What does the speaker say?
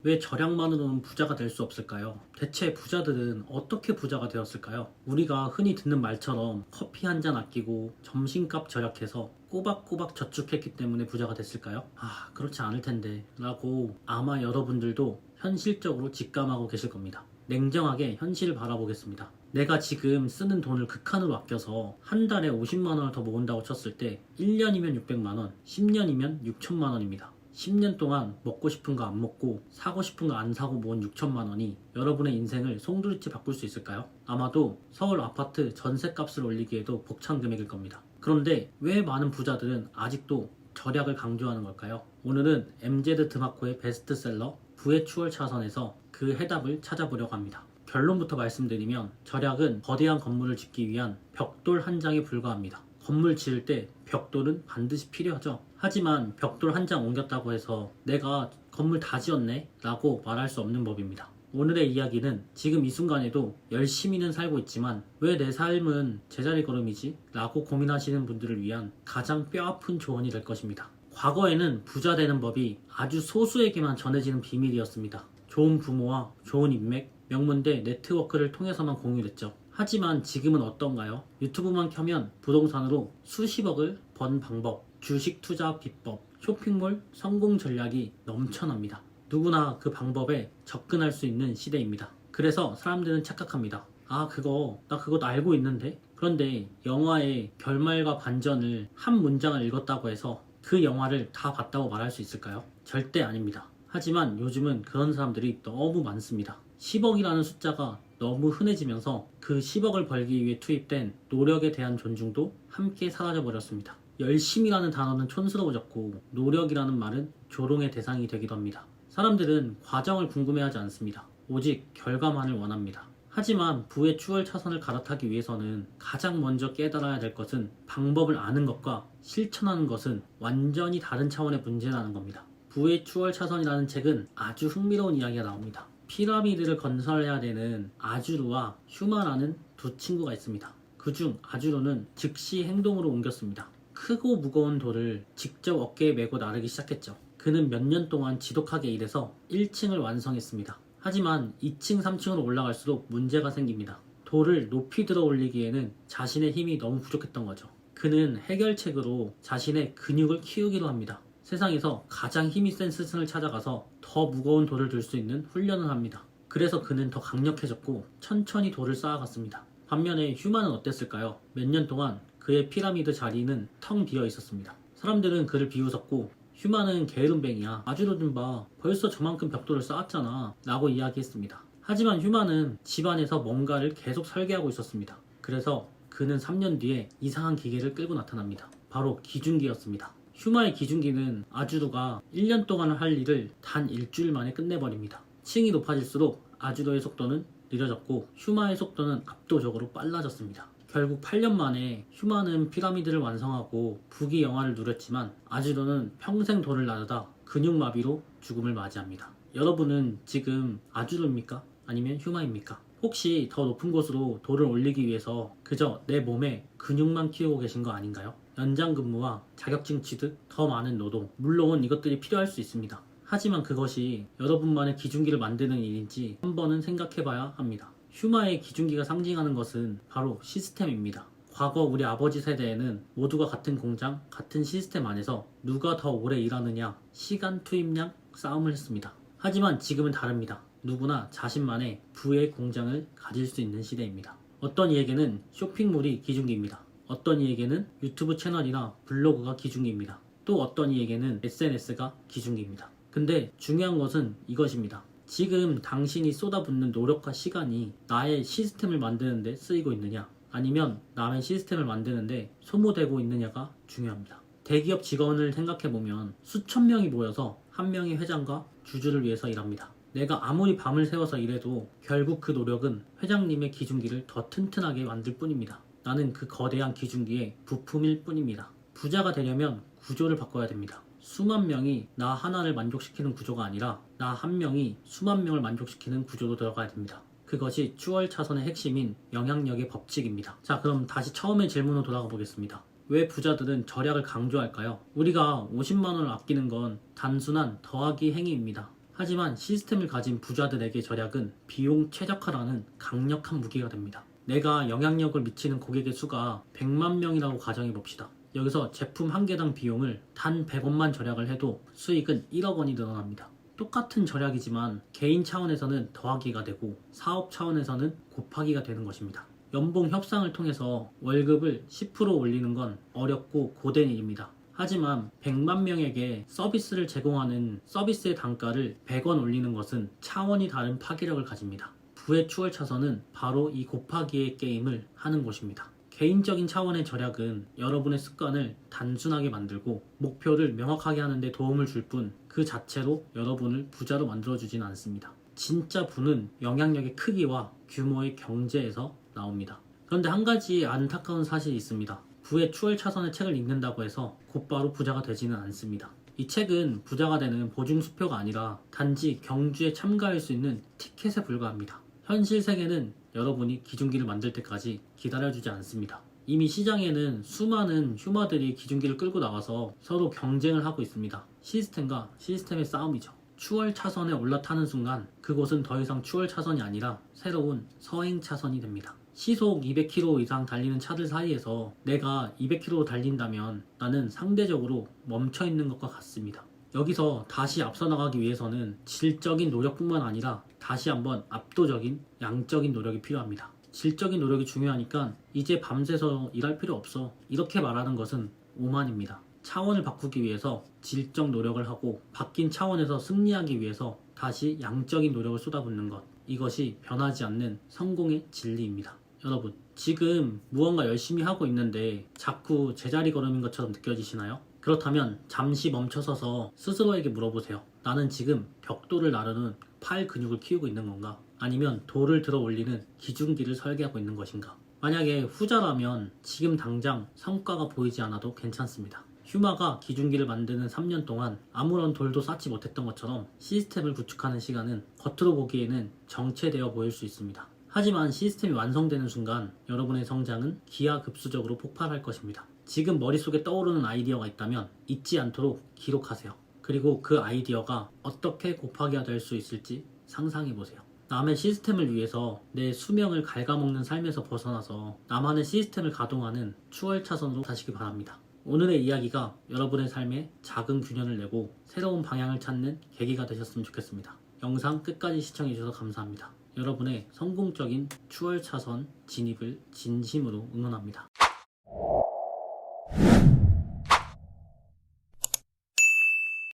왜 절약만으로는 부자가 될 수 없을까요? 대체 부자들은 어떻게 부자가 되었을까요? 우리가 흔히 듣는 말처럼 커피 한 잔 아끼고 점심값 절약해서 꼬박꼬박 저축했기 때문에 부자가 됐을까요? 그렇지 않을 텐데 라고 아마 여러분들도 현실적으로 직감하고 계실 겁니다. 냉정하게 현실을 바라보겠습니다. 내가 지금 쓰는 돈을 극한으로 아껴서 한 달에 50만 원을 더 모은다고 쳤을 때 1년이면 600만 원, 10년이면 6천만 원입니다. 10년 동안 먹고 싶은 거 안 먹고 사고 싶은 거 안 사고 모은 6천만 원이 여러분의 인생을 송두리째 바꿀 수 있을까요? 아마도 서울 아파트 전셋값을 올리기에도 벅찬 금액일 겁니다. 그런데 왜 많은 부자들은 아직도 절약을 강조하는 걸까요? 오늘은 MZ 드마코의 베스트셀러 부의 추월 차선에서 그 해답을 찾아보려고 합니다. 결론부터 말씀드리면 절약은 거대한 건물을 짓기 위한 벽돌 한 장에 불과합니다. 건물 지을 때 벽돌은 반드시 필요하죠. 하지만 벽돌 한 장 옮겼다고 해서 내가 건물 다 지었네 라고 말할 수 없는 법입니다. 오늘의 이야기는 지금 이 순간에도 열심히는 살고 있지만 왜 내 삶은 제자리 걸음이지? 라고 고민하시는 분들을 위한 가장 뼈아픈 조언이 될 것입니다. 과거에는 부자 되는 법이 아주 소수에게만 전해지는 비밀이었습니다. 좋은 부모와 좋은 인맥, 명문대 네트워크를 통해서만 공유됐죠. 하지만 지금은 어떤가요? 유튜브만 켜면 부동산으로 수십억을 번 방법, 주식 투자 비법, 쇼핑몰 성공 전략이 넘쳐납니다. 누구나 그 방법에 접근할 수 있는 시대입니다. 그래서 사람들은 착각합니다. 나 그거 알고 있는데? 그런데 영화의 결말과 반전을 한 문장을 읽었다고 해서 그 영화를 다 봤다고 말할 수 있을까요? 절대 아닙니다. 하지만 요즘은 그런 사람들이 너무 많습니다. 10억이라는 숫자가 너무 흔해지면서 그 10억을 벌기 위해 투입된 노력에 대한 존중도 함께 사라져버렸습니다. 열심이라는 단어는 촌스러워졌고 노력이라는 말은 조롱의 대상이 되기도 합니다. 사람들은 과정을 궁금해하지 않습니다. 오직 결과만을 원합니다. 하지만 부의 추월 차선을 갈아타기 위해서는 가장 먼저 깨달아야 될 것은 방법을 아는 것과 실천하는 것은 완전히 다른 차원의 문제라는 겁니다. 부의 추월 차선이라는 책은 아주 흥미로운 이야기가 나옵니다. 피라미드를 건설해야 되는 아주르와 슈마라는 두 친구가 있습니다. 그중 아주르는 즉시 행동으로 옮겼습니다. 크고 무거운 돌을 직접 어깨에 메고 나르기 시작했죠. 그는 몇 년 동안 지독하게 일해서 1층을 완성했습니다. 하지만 2층, 3층으로 올라갈수록 문제가 생깁니다. 돌을 높이 들어 올리기에는 자신의 힘이 너무 부족했던 거죠. 그는 해결책으로 자신의 근육을 키우기로 합니다. 세상에서 가장 힘이 센 스승을 찾아가서 더 무거운 돌을 들 수 있는 훈련을 합니다. 그래서 그는 더 강력해졌고 천천히 돌을 쌓아갔습니다. 반면에 휴마는 어땠을까요? 몇 년 동안 그의 피라미드 자리는 텅 비어 있었습니다. 사람들은 그를 비웃었고 휴마는 게으름뱅이야. 아주르 좀 봐. 벌써 저만큼 벽돌을 쌓았잖아. 라고 이야기했습니다. 하지만 휴마는 집안에서 뭔가를 계속 설계하고 있었습니다. 그래서 그는 3년 뒤에 이상한 기계를 끌고 나타납니다. 바로 기중기였습니다. 휴마의 기중기는 아주르가 1년 동안 할 일을 단 일주일 만에 끝내버립니다. 층이 높아질수록 아주르의 속도는 느려졌고 휴마의 속도는 압도적으로 빨라졌습니다. 결국 8년 만에 휴마는 피라미드를 완성하고 부귀 영화를 누렸지만 아주르는 평생 돌을 나르다 근육마비로 죽음을 맞이합니다. 여러분은 지금 아주르입니까? 아니면 휴마입니까? 혹시 더 높은 곳으로 돌을 올리기 위해서 그저 내 몸에 근육만 키우고 계신 거 아닌가요? 연장 근무와 자격증 취득, 더 많은 노동, 물론 이것들이 필요할 수 있습니다. 하지만 그것이 여러분만의 기중기를 만드는 일인지 한 번은 생각해봐야 합니다. 휴마의 기중기가 상징하는 것은 바로 시스템입니다. 과거 우리 아버지 세대에는 모두가 같은 공장, 같은 시스템 안에서 누가 더 오래 일하느냐, 시간 투입량 싸움을 했습니다. 하지만 지금은 다릅니다. 누구나 자신만의 부의 공장을 가질 수 있는 시대입니다. 어떤 이에게는 쇼핑몰이 기중기입니다. 어떤 이에게는 유튜브 채널이나 블로그가 기중기입니다. 또 어떤 이에게는 SNS가 기중기입니다. 근데 중요한 것은 이것입니다. 지금 당신이 쏟아붓는 노력과 시간이 나의 시스템을 만드는데 쓰이고 있느냐, 아니면 남의 시스템을 만드는데 소모되고 있느냐가 중요합니다. 대기업 직원을 생각해보면 수천 명이 모여서 한 명의 회장과 주주를 위해서 일합니다. 내가 아무리 밤을 새워서 일해도 결국 그 노력은 회장님의 기중기를 더 튼튼하게 만들 뿐입니다. 나는 그 거대한 기중기의 부품일 뿐입니다. 부자가 되려면 구조를 바꿔야 됩니다. 수만 명이 나 하나를 만족시키는 구조가 아니라 나 한 명이 수만 명을 만족시키는 구조로 들어가야 됩니다. 그것이 추월 차선의 핵심인 영향력의 법칙입니다. 자, 그럼 다시 처음의 질문으로 돌아가 보겠습니다. 왜 부자들은 절약을 강조할까요? 우리가 50만 원을 아끼는 건 단순한 더하기 행위입니다. 하지만 시스템을 가진 부자들에게 절약은 비용 최적화라는 강력한 무기가 됩니다. 내가 영향력을 미치는 고객의 수가 100만 명이라고 가정해 봅시다. 여기서 제품 한 개당 비용을 단 100원만 절약을 해도 수익은 1억 원이 늘어납니다. 똑같은 절약이지만 개인 차원에서는 더하기가 되고 사업 차원에서는 곱하기가 되는 것입니다. 연봉 협상을 통해서 월급을 10% 올리는 건 어렵고 고된 일입니다. 하지만 100만 명에게 서비스를 제공하는 서비스의 단가를 100원 올리는 것은 차원이 다른 파괴력을 가집니다. 부의 추월 차선은 바로 이 곱하기의 게임을 하는 곳입니다. 개인적인 차원의 절약은 여러분의 습관을 단순하게 만들고 목표를 명확하게 하는 데 도움을 줄 뿐 그 자체로 여러분을 부자로 만들어주지는 않습니다. 진짜 부는 영향력의 크기와 규모의 경제에서 나옵니다. 그런데 한 가지 안타까운 사실이 있습니다. 부의 추월 차선의 책을 읽는다고 해서 곧바로 부자가 되지는 않습니다. 이 책은 부자가 되는 보증수표가 아니라 단지 경주에 참가할 수 있는 티켓에 불과합니다. 현실 세계는 여러분이 기중기를 만들 때까지 기다려주지 않습니다. 이미 시장에는 수많은 휴마들이 기중기를 끌고 나와서 서로 경쟁을 하고 있습니다. 시스템과 시스템의 싸움이죠. 추월 차선에 올라타는 순간 그곳은 더 이상 추월 차선이 아니라 새로운 서행 차선이 됩니다. 시속 200km 이상 달리는 차들 사이에서 내가 200km 달린다면 나는 상대적으로 멈춰있는 것과 같습니다. 여기서 다시 앞서 나가기 위해서는 질적인 노력뿐만 아니라 다시 한번 압도적인 양적인 노력이 필요합니다. 질적인 노력이 중요하니까 이제 밤새서 일할 필요 없어, 이렇게 말하는 것은 오만입니다. 차원을 바꾸기 위해서 질적 노력을 하고 바뀐 차원에서 승리하기 위해서 다시 양적인 노력을 쏟아붓는 것, 이것이 변하지 않는 성공의 진리입니다. 여러분, 지금 무언가 열심히 하고 있는데 자꾸 제자리 걸음인 것처럼 느껴지시나요? 그렇다면 잠시 멈춰서서 스스로에게 물어보세요. 나는 지금 벽돌을 나르는 팔 근육을 키우고 있는 건가? 아니면 돌을 들어 올리는 기중기를 설계하고 있는 것인가? 만약에 후자라면 지금 당장 성과가 보이지 않아도 괜찮습니다. 휴마가 기중기를 만드는 3년 동안 아무런 돌도 쌓지 못했던 것처럼 시스템을 구축하는 시간은 겉으로 보기에는 정체되어 보일 수 있습니다. 하지만 시스템이 완성되는 순간 여러분의 성장은 기하급수적으로 폭발할 것입니다. 지금 머릿속에 떠오르는 아이디어가 있다면 잊지 않도록 기록하세요. 그리고 그 아이디어가 어떻게 곱하기가 될 수 있을지 상상해보세요. 남의 시스템을 위해서 내 수명을 갉아먹는 삶에서 벗어나서 나만의 시스템을 가동하는 추월 차선으로 사시기 바랍니다. 오늘의 이야기가 여러분의 삶에 작은 균열을 내고 새로운 방향을 찾는 계기가 되셨으면 좋겠습니다. 영상 끝까지 시청해주셔서 감사합니다. 여러분의 성공적인 추월 차선 진입을 진심으로 응원합니다.